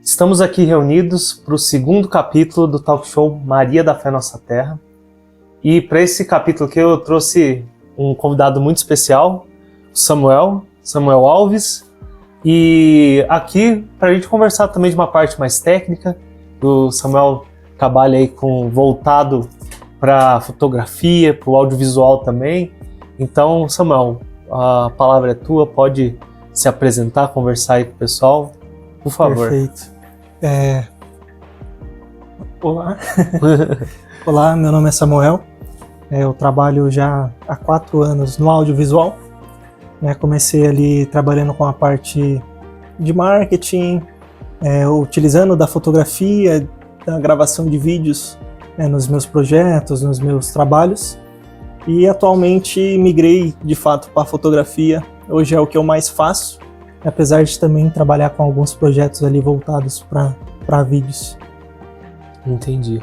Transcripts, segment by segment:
Estamos aqui reunidos para o segundo capítulo do talk show Maria da Fé Nossa Terra. E para esse capítulo aqui eu trouxe um convidado muito especial, Samuel Alves. E aqui para a gente conversar também de uma parte mais técnica. O Samuel trabalha aí voltado para fotografia, para o audiovisual também. Então, Samuel, a palavra é tua, pode se apresentar, conversar aí com o pessoal, por favor. Perfeito. Olá. Olá, meu nome é Samuel. Eu trabalho já há 4 anos no audiovisual. Comecei ali trabalhando com a parte de marketing, utilizando da fotografia, da gravação de vídeos nos meus projetos, nos meus trabalhos. E atualmente migrei de fato para a fotografia. Hoje é o que eu mais faço, apesar de também trabalhar com alguns projetos ali voltados para vídeos. Entendi.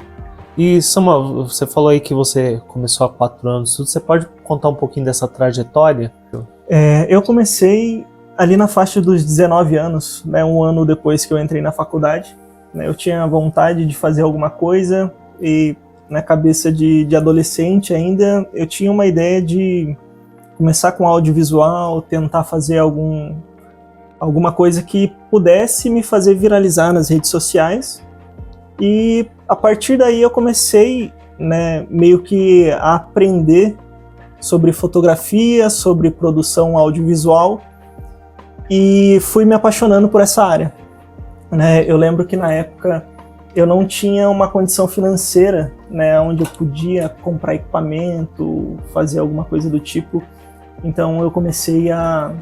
E Samuel, você falou aí que você começou há 4 anos. Você pode contar um pouquinho dessa trajetória? Eu comecei ali na faixa dos 19 anos, um ano depois que eu entrei na faculdade. Eu tinha vontade de fazer alguma coisa e na cabeça de adolescente ainda eu tinha uma ideia de começar com audiovisual, tentar fazer alguma coisa que pudesse me fazer viralizar nas redes sociais. E a partir daí eu comecei meio que a aprender sobre fotografia, sobre produção audiovisual e fui me apaixonando por essa área. Eu lembro que na época eu não tinha uma condição financeira onde eu podia comprar equipamento, fazer alguma coisa do tipo. Então eu comecei a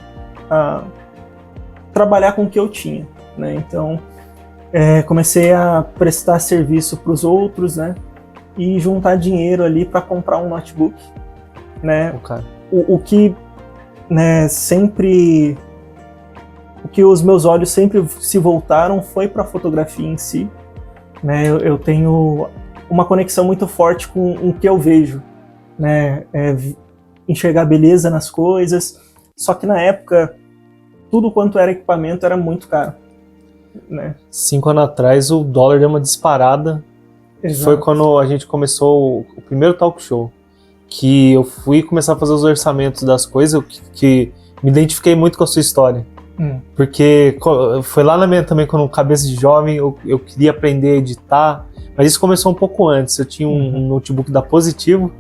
trabalhar com o que eu tinha. Então comecei a prestar serviço para os outros, e juntar dinheiro ali para comprar um notebook. O que sempre... O que os meus olhos sempre se voltaram foi para a fotografia em si. Eu tenho uma conexão muito forte com o que eu vejo. Enxergar beleza nas coisas. Só que na época, tudo quanto era equipamento era muito caro. 5 anos atrás, o dólar deu uma disparada. Exato. Foi quando a gente começou o primeiro talk show. Que eu fui começar a fazer os orçamentos das coisas, que me identifiquei muito com a sua história. Porque foi lá na minha também, quando cabeça de jovem, eu queria aprender a editar, mas isso começou um pouco antes. Eu tinha um notebook da Positivo,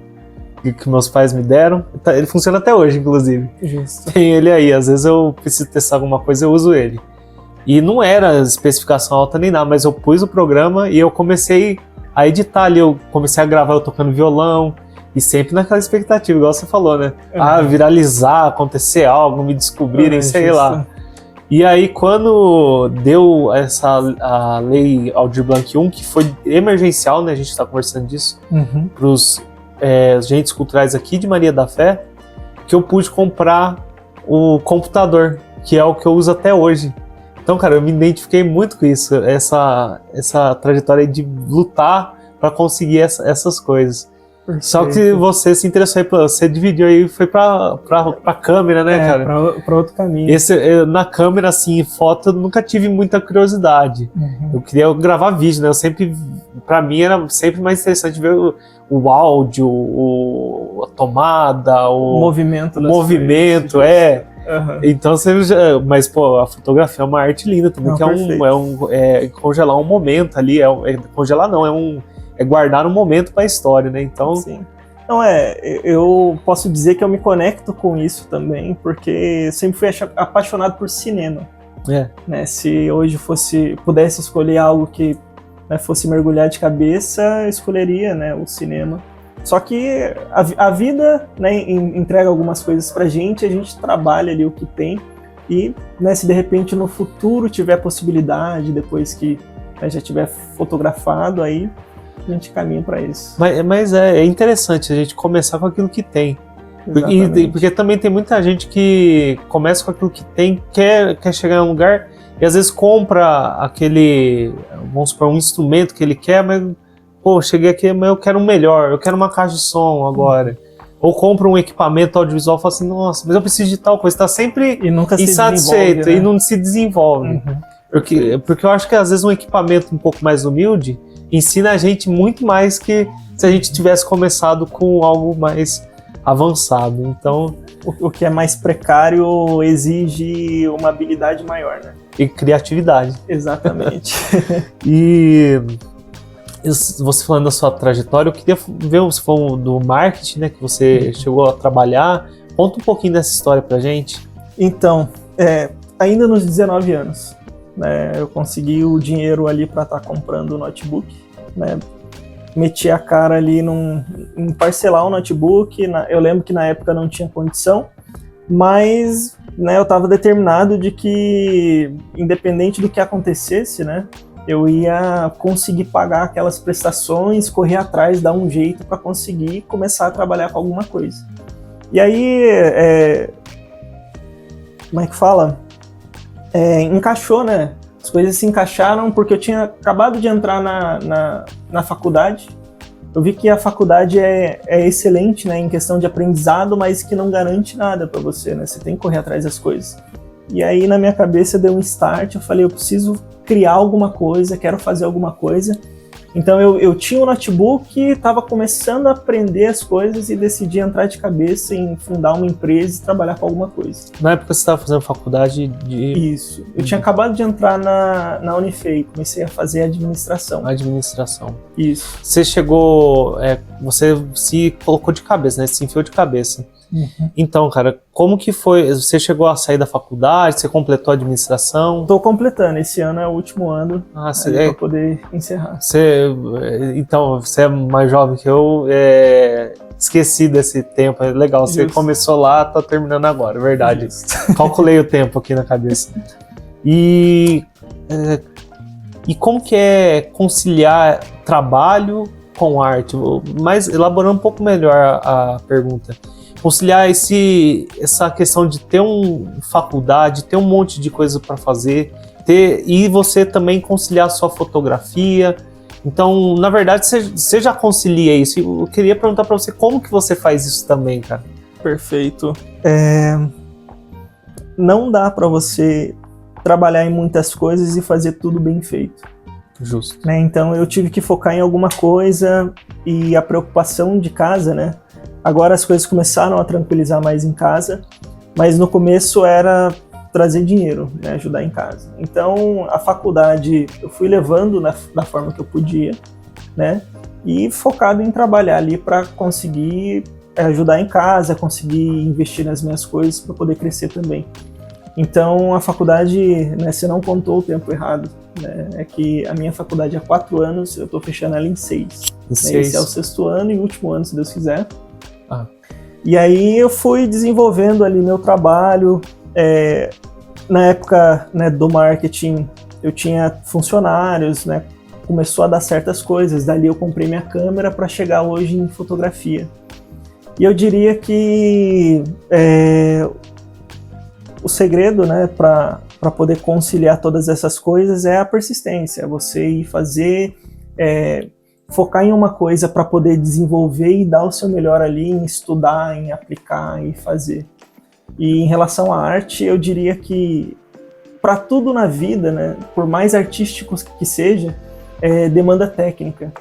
que meus pais me deram, ele funciona até hoje, inclusive. Justo. Tem ele aí, às vezes eu preciso testar alguma coisa, eu uso ele. E não era especificação alta nem nada, mas eu pus o programa e eu comecei a editar ali, eu comecei a gravar eu tocando violão, e sempre naquela expectativa, igual você falou, viralizar, acontecer algo, me descobrirem, sei lá. E aí, quando deu a lei Aldir Blanc 1, que foi emergencial, a gente está conversando disso, para os agentes culturais aqui de Maria da Fé, que eu pude comprar o computador, que é o que eu uso até hoje. Então, cara, eu me identifiquei muito com isso, essa trajetória de lutar para conseguir essas coisas. Perfeito. Só que você se interessou aí, você dividiu aí, foi pra câmera, cara? Pra outro caminho. Na câmera, assim, foto, eu nunca tive muita curiosidade. Eu queria gravar vídeo, pra mim era sempre mais interessante ver o áudio, a tomada, o movimento, Então, mas, a fotografia é uma arte linda também, não, que é congelar um momento ali, congelar não, é guardar um momento para a história, Então... Sim. Não, eu posso dizer que eu me conecto com isso também, porque sempre fui apaixonado por cinema. Se hoje pudesse escolher algo que fosse mergulhar de cabeça, eu escolheria o cinema. Só que a vida entrega algumas coisas pra gente, a gente trabalha ali o que tem, e se de repente no futuro tiver possibilidade, depois que já tiver fotografado, aí a gente caminha para isso. Mas é interessante a gente começar com aquilo que tem. Porque também tem muita gente que começa com aquilo que tem, quer chegar em um lugar e às vezes compra vamos supor, um instrumento que ele quer, mas cheguei aqui, mas eu quero um melhor, eu quero uma caixa de som agora. Ou compra um equipamento audiovisual e fala assim, nossa, mas eu preciso de tal coisa, está sempre insatisfeito e não se desenvolve. Porque eu acho que às vezes um equipamento um pouco mais humilde ensina a gente muito mais que se a gente tivesse começado com algo mais avançado. Então, O que é mais precário exige uma habilidade maior, né? e criatividade. Exatamente. E você falando da sua trajetória, eu queria ver você falou do marketing, né, que você chegou a trabalhar. Conta um pouquinho dessa história pra gente. Então, ainda nos 19 anos, né, eu consegui o dinheiro ali para estar comprando o notebook, né? Meti a cara ali em parcelar o notebook. Eu lembro que na época não tinha condição, mas, né, eu estava determinado de que, independente do que acontecesse, né, eu ia conseguir pagar aquelas prestações, correr atrás, dar um jeito para conseguir começar a trabalhar com alguma coisa. E aí, como é que fala? Encaixou, né? As coisas se encaixaram porque eu tinha acabado de entrar na faculdade. Eu vi que a faculdade é excelente, né, em questão de aprendizado, mas que não garante nada para você, né? Você tem que correr atrás das coisas. E aí na minha cabeça deu um start, eu falei, eu preciso criar alguma coisa, quero fazer alguma coisa. Então eu tinha um notebook, estava começando a aprender as coisas e decidi entrar de cabeça em fundar uma empresa e trabalhar com alguma coisa. Na época você estava fazendo faculdade de... Isso. Eu tinha acabado de entrar na Unifei, comecei a fazer administração. Administração. Isso. Você chegou... você se colocou de cabeça, né? Se enfiou de cabeça. Uhum. Então, cara, como que foi? Você chegou a sair da faculdade? Você completou a administração? Estou completando. Esse ano é o último ano para poder encerrar. Então, você é mais jovem que eu. Esqueci desse tempo. É legal. Você começou lá, tá terminando agora. É verdade. Calculei o tempo aqui na cabeça. E como que é conciliar trabalho com arte? Mas elaborando um pouco melhor a pergunta. Conciliar essa questão de ter uma faculdade, ter um monte de coisa para fazer, e você também conciliar a sua fotografia. Então, na verdade, você já concilia isso. Eu queria perguntar para você como que você faz isso também, cara. Perfeito. Não dá para você trabalhar em muitas coisas e fazer tudo bem feito. Justo. Né? Então, eu tive que focar em alguma coisa e a preocupação de casa, né? Agora as coisas começaram a tranquilizar mais em casa, mas no começo era trazer dinheiro, né, ajudar em casa. Então a faculdade eu fui levando da forma que eu podia, né, e focado em trabalhar ali para conseguir ajudar em casa, conseguir investir nas minhas coisas para poder crescer também. Então a faculdade, né, você não contou o tempo errado, né, é que a minha faculdade é 4 anos, eu estou fechando ela em 6. Né, esse é o 6º ano e último ano, se Deus quiser. E aí eu fui desenvolvendo ali meu trabalho. Na época, né, do marketing, eu tinha funcionários, né, começou a dar certas coisas. Dali eu comprei minha câmera para chegar hoje em fotografia. E eu diria que o segredo, né, para poder conciliar todas essas coisas é a persistência. Você ir fazer... focar em uma coisa para poder desenvolver e dar o seu melhor ali em estudar, em aplicar e fazer. E em relação à arte, eu diria que para tudo na vida, né, por mais artístico que seja, demanda técnica.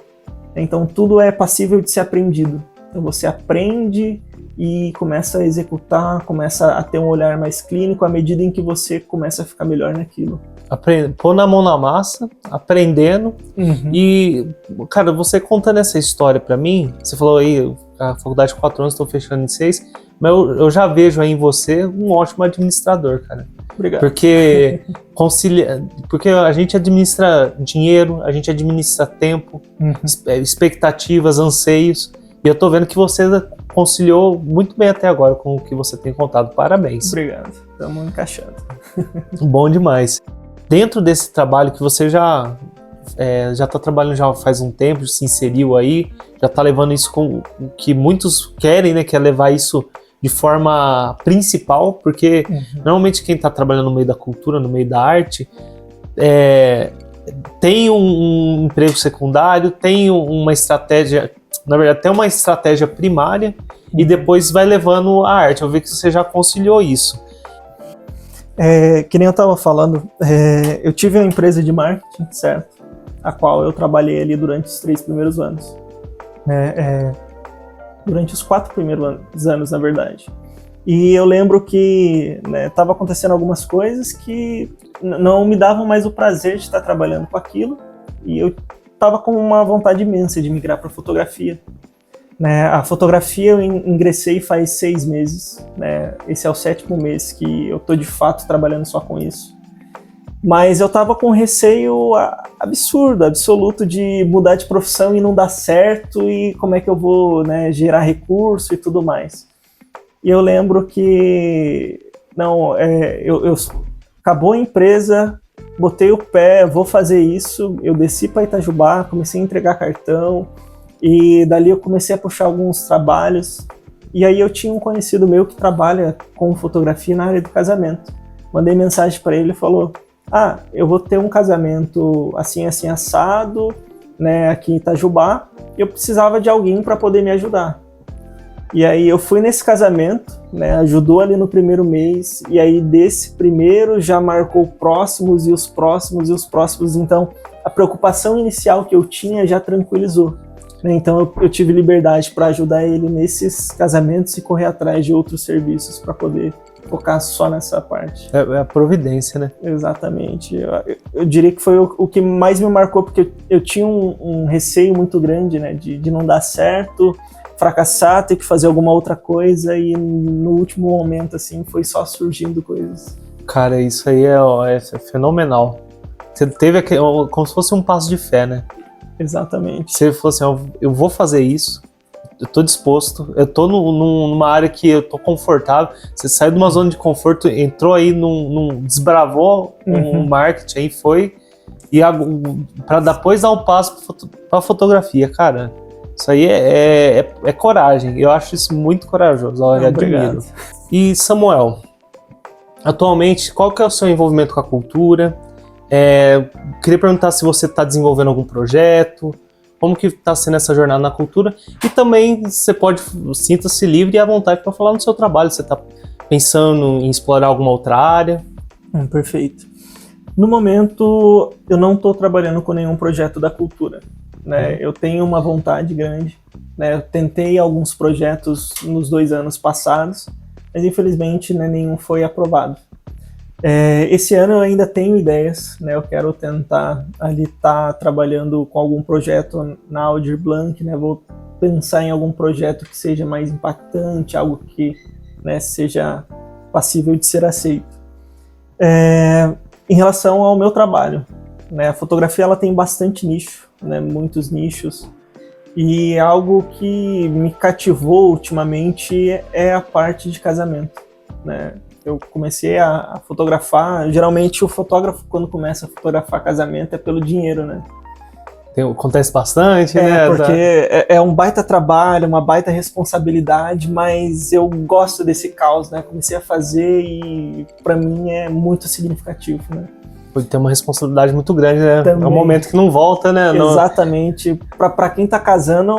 Então tudo é passível de ser aprendido. Então você aprende e começa a executar, começa a ter um olhar mais clínico à medida em que você começa a ficar melhor naquilo. Pôr na mão na massa, aprendendo. E, cara, você contando essa história pra mim, você falou aí, a faculdade de 4 anos, estou fechando em 6, mas eu já vejo aí em você um ótimo administrador, cara. Obrigado. Porque a gente administra dinheiro, a gente administra tempo, expectativas, anseios, e eu tô vendo que você conciliou muito bem até agora com o que você tem contado. Parabéns. Obrigado, estamos encaixando. Bom demais. Dentro desse trabalho que você já está trabalhando já faz um tempo, se inseriu aí, já está levando isso com o que muitos querem, né, que é levar isso de forma principal, porque normalmente quem está trabalhando no meio da cultura, no meio da arte, tem um emprego secundário, tem uma estratégia, na verdade tem uma estratégia primária e depois vai levando a arte. Eu vi que você já conciliou isso. Que nem eu estava falando, eu tive uma empresa de marketing, certo? A qual eu trabalhei ali durante os 3 primeiros anos. Durante os 4 primeiros anos, na verdade. E eu lembro que estava acontecendo algumas coisas que não me davam mais o prazer de estar trabalhando com aquilo, e eu estava com uma vontade imensa de migrar para fotografia. A fotografia eu ingressei faz 6 meses, esse é o 7º mês que eu estou de fato trabalhando só com isso. Mas eu estava com receio absurdo, absoluto de mudar de profissão e não dar certo, e como é que eu vou gerar recurso e tudo mais. E eu lembro que eu acabou a empresa, botei o pé, vou fazer isso, eu desci para Itajubá, comecei a entregar cartão, e dali eu comecei a puxar alguns trabalhos, e aí eu tinha um conhecido meu que trabalha com fotografia na área do casamento. Mandei mensagem para ele e falou: eu vou ter um casamento assim, assim, assado, aqui em Itajubá, e eu precisava de alguém para poder me ajudar. E aí eu fui nesse casamento, ajudou ali no primeiro mês, e aí desse primeiro já marcou próximos e os próximos e os próximos, então a preocupação inicial que eu tinha já tranquilizou. Então eu tive liberdade para ajudar ele nesses casamentos e correr atrás de outros serviços para poder focar só nessa parte. É a providência, né? Exatamente. Eu diria que foi o que mais me marcou, porque eu tinha um receio muito grande, de não dar certo, fracassar, ter que fazer alguma outra coisa, e no último momento, assim, foi só surgindo coisas. Cara, isso aí é fenomenal. Você teve como se fosse um passo de fé, né? Exatamente. Você falou assim: eu vou fazer isso, eu tô disposto, eu tô numa área que eu tô confortável. Você saiu de uma zona de conforto, entrou aí desbravou um marketing, aí foi, e para depois dar um passo pra fotografia, cara. Isso aí é coragem. Eu acho isso muito corajoso. Olha, admiro. E Samuel, atualmente, qual que é o seu envolvimento com a cultura? Queria perguntar se você está desenvolvendo algum projeto, como que está sendo essa jornada na cultura, e também você sinta-se livre e à vontade para falar no seu trabalho. Você está pensando em explorar alguma outra área? Perfeito. No momento, eu não estou trabalhando com nenhum projeto da cultura. Eu tenho uma vontade grande, eu tentei alguns projetos nos 2 anos passados, mas infelizmente nenhum foi aprovado. Esse ano eu ainda tenho ideias, eu quero tentar ali estar trabalhando com algum projeto na Aldir Blanc, vou pensar em algum projeto que seja mais impactante, algo que seja passível de ser aceito. Em relação ao meu trabalho, a fotografia ela tem bastante nicho, muitos nichos, e algo que me cativou ultimamente é a parte de casamento. Eu comecei a fotografar, geralmente o fotógrafo quando começa a fotografar casamento é pelo dinheiro, Acontece bastante, né? Porque é um baita trabalho, uma baita responsabilidade, mas eu gosto desse caos, Comecei a fazer e pra mim é muito significativo, Tem uma responsabilidade muito grande, né? Também. É um momento que não volta, né? Exatamente. Pra quem tá casando,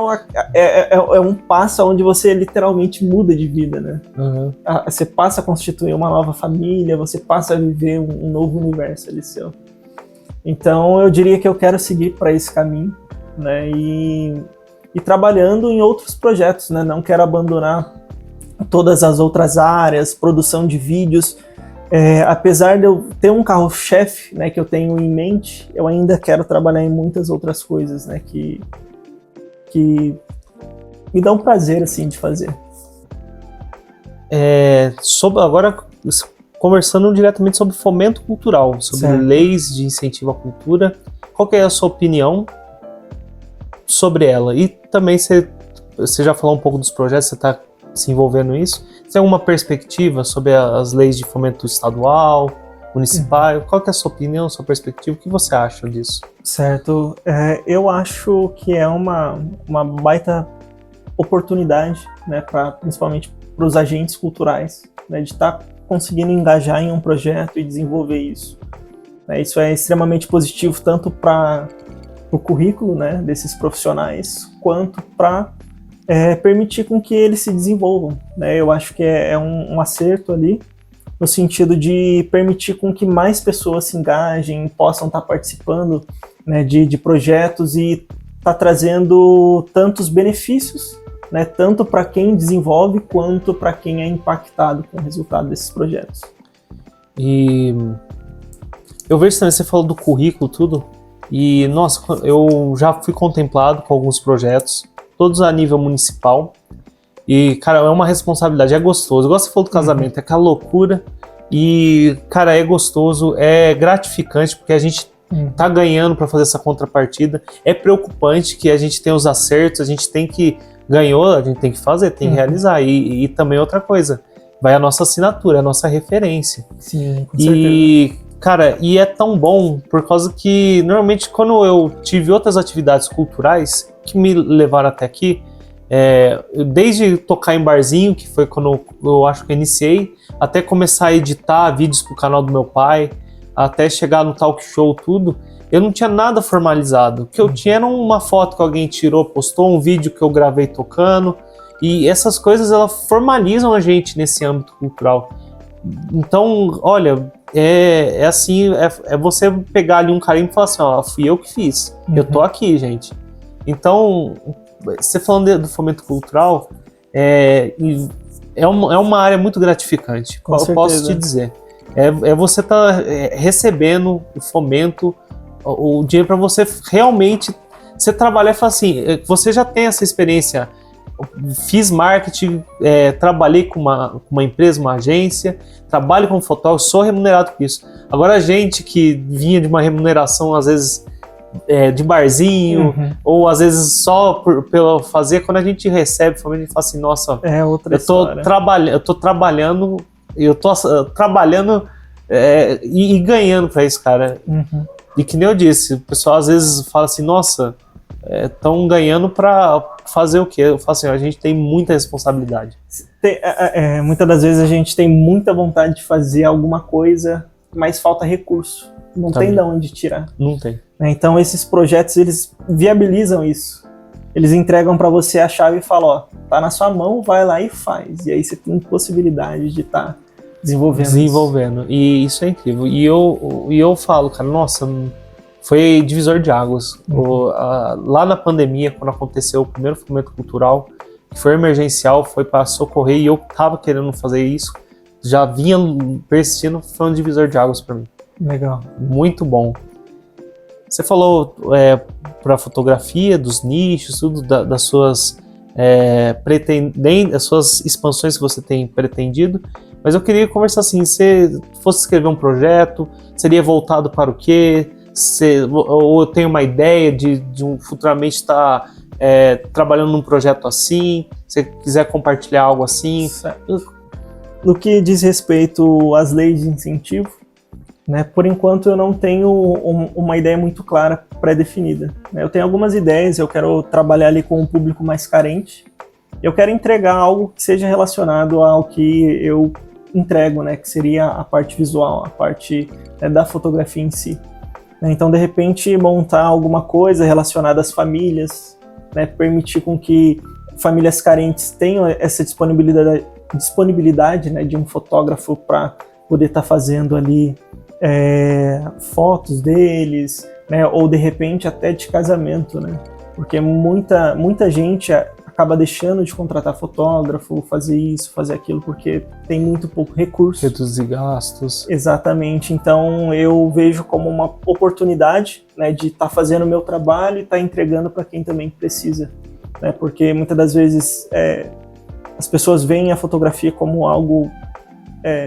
é um passo onde você literalmente muda de vida, Uhum. Você passa a constituir uma nova família, você passa a viver um novo universo ali seu. Então, eu diria que eu quero seguir para esse caminho, e trabalhando em outros projetos, Não quero abandonar todas as outras áreas, produção de vídeos. Apesar de eu ter um carro-chefe, que eu tenho em mente, eu ainda quero trabalhar em muitas outras coisas, que me dão prazer, assim, de fazer. Agora, conversando diretamente sobre fomento cultural, sobre leis de incentivo à cultura, qual que é a sua opinião sobre ela? E também você já falou um pouco dos projetos, você está se envolvendo nisso. Você tem alguma perspectiva sobre as leis de fomento estadual, municipal? Qual que é a sua opinião, sua perspectiva? O que você acha disso? Certo. Eu acho que é uma baita oportunidade, principalmente para os agentes culturais, de estar conseguindo engajar em um projeto e desenvolver isso. Isso é extremamente positivo tanto para o currículo, desses profissionais, quanto para permitir com que eles se desenvolvam. Eu acho que é um acerto ali, no sentido de permitir com que mais pessoas se engajem, possam estar participando, né, de projetos e tá trazendo tantos benefícios, né, tanto para quem desenvolve quanto para quem é impactado com o resultado desses projetos. E eu vejo também, você falou do currículo, tudo, e nossa, eu já fui contemplado com alguns projetos, todos a nível municipal, e cara, é uma responsabilidade, é gostoso. Eu gosto de falar do casamento, é aquela loucura, e cara, é gostoso, é gratificante, porque a gente tá ganhando para fazer essa contrapartida. É preocupante que a gente tem os acertos, a gente tem que ganhou, a gente tem que fazer, tem que realizar, e também outra coisa, vai a nossa assinatura, a nossa referência. Sim, com certeza. E cara, e é tão bom por causa que normalmente quando eu tive outras atividades culturais que me levaram até aqui, desde tocar em barzinho, que foi quando eu acho que eu iniciei, até começar a editar vídeos pro canal do meu pai, até chegar no talk show, tudo, eu não tinha nada formalizado. O que eu tinha era uma foto que alguém tirou, postou, um vídeo que eu gravei tocando, e essas coisas elas formalizam a gente nesse âmbito cultural. Então, olha, assim, você pegar ali um carimbo e falar assim, ó, fui eu que fiz, eu tô aqui, gente. Então, você falando do fomento cultural, é uma área muito gratificante, eu posso te dizer. Você tá recebendo o fomento, o dinheiro para você realmente você trabalhar e falar assim, você já tem essa experiência, fiz marketing, trabalhei com uma empresa, uma agência, trabalho como fotógrafo, sou remunerado por isso. Agora a gente que vinha de uma remuneração às vezes de barzinho, ou às vezes só pelo fazer, quando a gente recebe, a gente fala assim, nossa, eu tô trabalhando e ganhando pra isso, cara. E que nem eu disse, o pessoal às vezes fala assim, nossa, estão ganhando pra fazer o quê? Eu falo assim, a gente tem muita responsabilidade. Muitas das vezes a gente tem muita vontade de fazer alguma coisa, mas falta recurso. Não tem de onde tirar. Não tem. Então esses projetos, eles viabilizam isso. Eles entregam para você a chave e falam, ó, tá na sua mão, vai lá e faz. E aí você tem possibilidade de estar desenvolvendo isso. E isso é incrível. E eu falo, cara, nossa, foi divisor de águas. Lá na pandemia, quando aconteceu o primeiro fomento cultural, que foi emergencial, foi para socorrer, e eu tava querendo fazer isso, já vinha persistindo, foi um divisor de águas para mim. Legal. Muito bom. Você falou para fotografia, dos nichos, tudo das suas as suas expansões que você tem pretendido, mas eu queria conversar assim, se fosse escrever um projeto, seria voltado para o quê? Ou eu tenho uma ideia de futuramente estar trabalhando num projeto assim, se você quiser compartilhar algo assim. No que diz respeito às leis de incentivo, né, por enquanto eu não tenho uma ideia muito clara, pré-definida. Eu tenho algumas ideias, eu quero trabalhar ali com um público mais carente, eu quero entregar algo que seja relacionado ao que eu entrego, né, que seria a parte visual, a parte da fotografia em si. Então, de repente, montar alguma coisa relacionada às famílias, né, permitir com que famílias carentes tenham essa disponibilidade, né, de um fotógrafo para poder estar fazendo ali fotos deles, né, ou de repente até de casamento, né, porque muita gente acaba deixando de contratar fotógrafo, fazer isso, fazer aquilo, porque tem muito pouco recurso. Reduzir gastos. Exatamente, então eu vejo como uma oportunidade, né, de estar fazendo o meu trabalho e estar entregando para quem também precisa, né, porque muitas das vezes as pessoas veem a fotografia como algo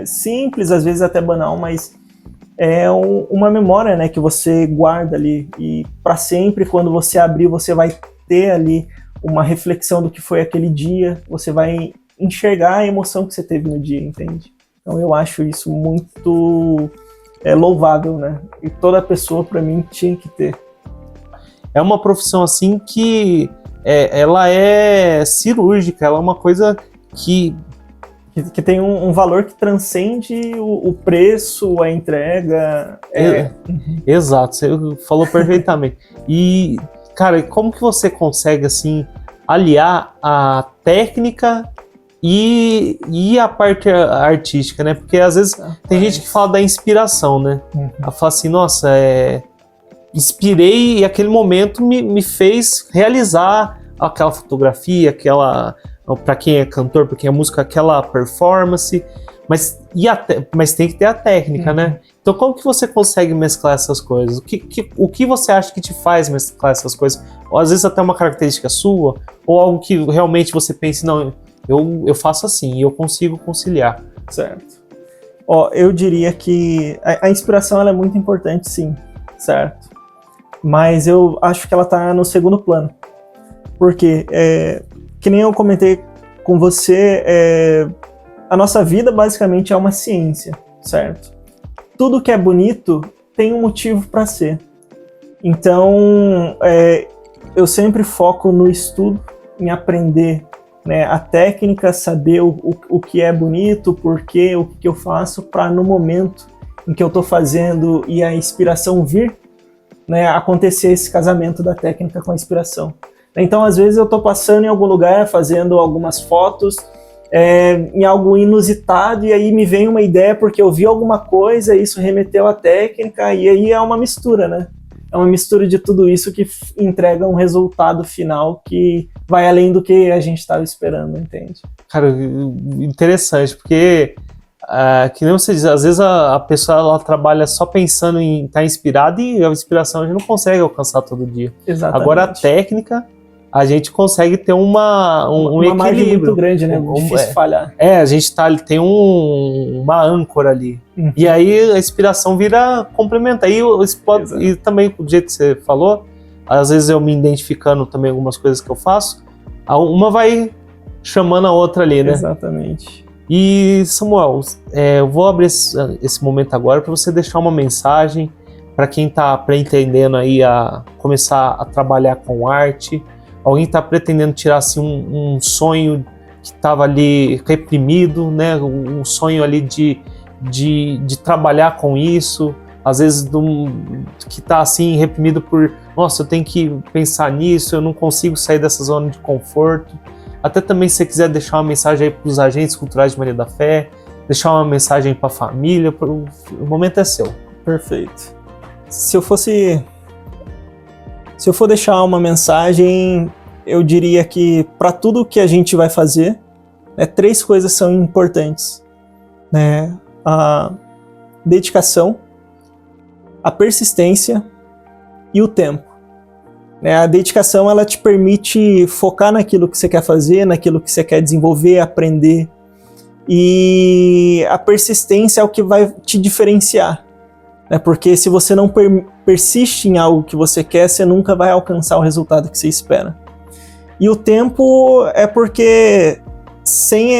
simples, às vezes até banal, mas é uma memória, né, que você guarda ali e para sempre, quando você abrir, você vai ter ali uma reflexão do que foi aquele dia, você vai enxergar a emoção que você teve no dia, entende? Então eu acho isso muito louvável, né? E toda pessoa, para mim, tinha que ter. É uma profissão assim que ela é cirúrgica, ela é uma coisa que tem um valor que transcende o preço, a entrega. Exato, você falou perfeitamente. E, cara, como que você consegue, assim, aliar a técnica E a parte artística, né? Porque às vezes tem gente que fala da inspiração, né? Ela fala assim, nossa, inspirei e aquele momento me fez realizar aquela fotografia, para quem é cantor, para quem é músico, aquela performance, mas tem que ter a técnica, né? Então como que você consegue mesclar essas coisas? O que você acha que te faz mesclar essas coisas? Ou às vezes até uma característica sua, ou algo que realmente você pense, não, eu faço assim e eu consigo conciliar. Certo. Eu diria que a inspiração ela é muito importante, sim, certo? Mas eu acho que ela está no segundo plano. Porque, que nem eu comentei com você, a nossa vida basicamente é uma ciência, certo? Tudo que é bonito tem um motivo para ser. Então, eu sempre foco no estudo, em aprender, né, a técnica, saber o que é bonito, o porquê, o que eu faço, para no momento em que eu estou fazendo e a inspiração vir, né, acontecer esse casamento da técnica com a inspiração. Então, às vezes eu estou passando em algum lugar, fazendo algumas fotos, em algo inusitado, e aí me vem uma ideia porque eu vi alguma coisa, isso remeteu à técnica, e aí é uma mistura, né? É uma mistura de tudo isso que entrega um resultado final que vai além do que a gente estava esperando, entende? Cara, interessante, porque que nem você diz, às vezes a pessoa ela trabalha só pensando em estar inspirada e a inspiração a gente não consegue alcançar todo dia. Exatamente. Agora a técnica, a gente consegue ter um equilíbrio. Margem muito grande, né? Difícil falhar. A gente tem uma âncora ali. E aí a inspiração vira complementar. E também, do jeito que você falou, às vezes eu me identificando também algumas coisas que eu faço, uma vai chamando a outra ali, né? Exatamente. E, Samuel, eu vou abrir esse momento agora para você deixar uma mensagem para quem está pretendendo aí a começar a trabalhar com arte, alguém está pretendendo tirar assim, um sonho que estava ali reprimido, né? Um sonho ali de trabalhar com isso, às vezes que está assim reprimido por, nossa, eu tenho que pensar nisso, eu não consigo sair dessa zona de conforto. Até também se você quiser deixar uma mensagem aí para os agentes culturais de Maria da Fé, deixar uma mensagem para a família, o momento é seu. Perfeito. Se eu for deixar uma mensagem, eu diria que para tudo que a gente vai fazer, 3 coisas são importantes, né? A dedicação, a persistência e o tempo. A dedicação ela te permite focar naquilo que você quer fazer, naquilo que você quer desenvolver, aprender. E a persistência é o que vai te diferenciar. Porque se você não persiste em algo que você quer, você nunca vai alcançar o resultado que você espera. E o tempo é porque sem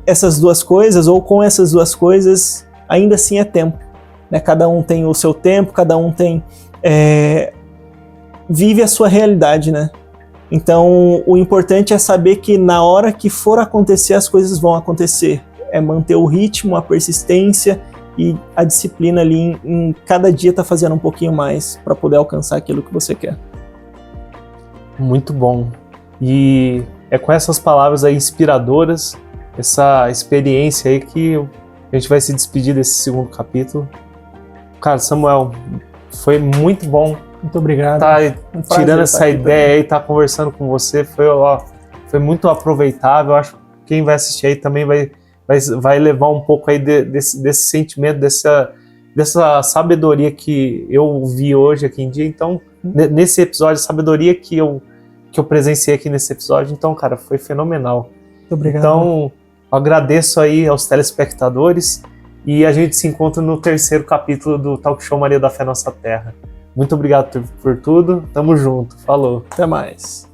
essas 2 coisas, ou com essas 2 coisas, ainda assim é tempo. Cada um tem o seu tempo, cada um tem... vive a sua realidade, né? Então, o importante é saber que na hora que for acontecer, as coisas vão acontecer. É manter o ritmo, a persistência e a disciplina ali em cada dia tá fazendo um pouquinho mais para poder alcançar aquilo que você quer. Muito bom. E é com essas palavras aí inspiradoras, essa experiência aí que a gente vai se despedir desse 2º capítulo. Cara, Samuel, foi muito bom. Muito obrigado. Tirando essa ideia aí, conversando com você, foi muito aproveitável. Acho que quem vai assistir aí também vai levar um pouco aí desse sentimento, dessa sabedoria que eu vi hoje aqui em dia. Então, nesse episódio, sabedoria que eu presenciei aqui nesse episódio. Então, cara, foi fenomenal. Muito obrigado. Então, eu agradeço aí aos telespectadores e a gente se encontra no 3º capítulo do Talk Show Maria da Fé Nossa Terra. Muito obrigado por tudo. Tamo junto. Falou. Até mais.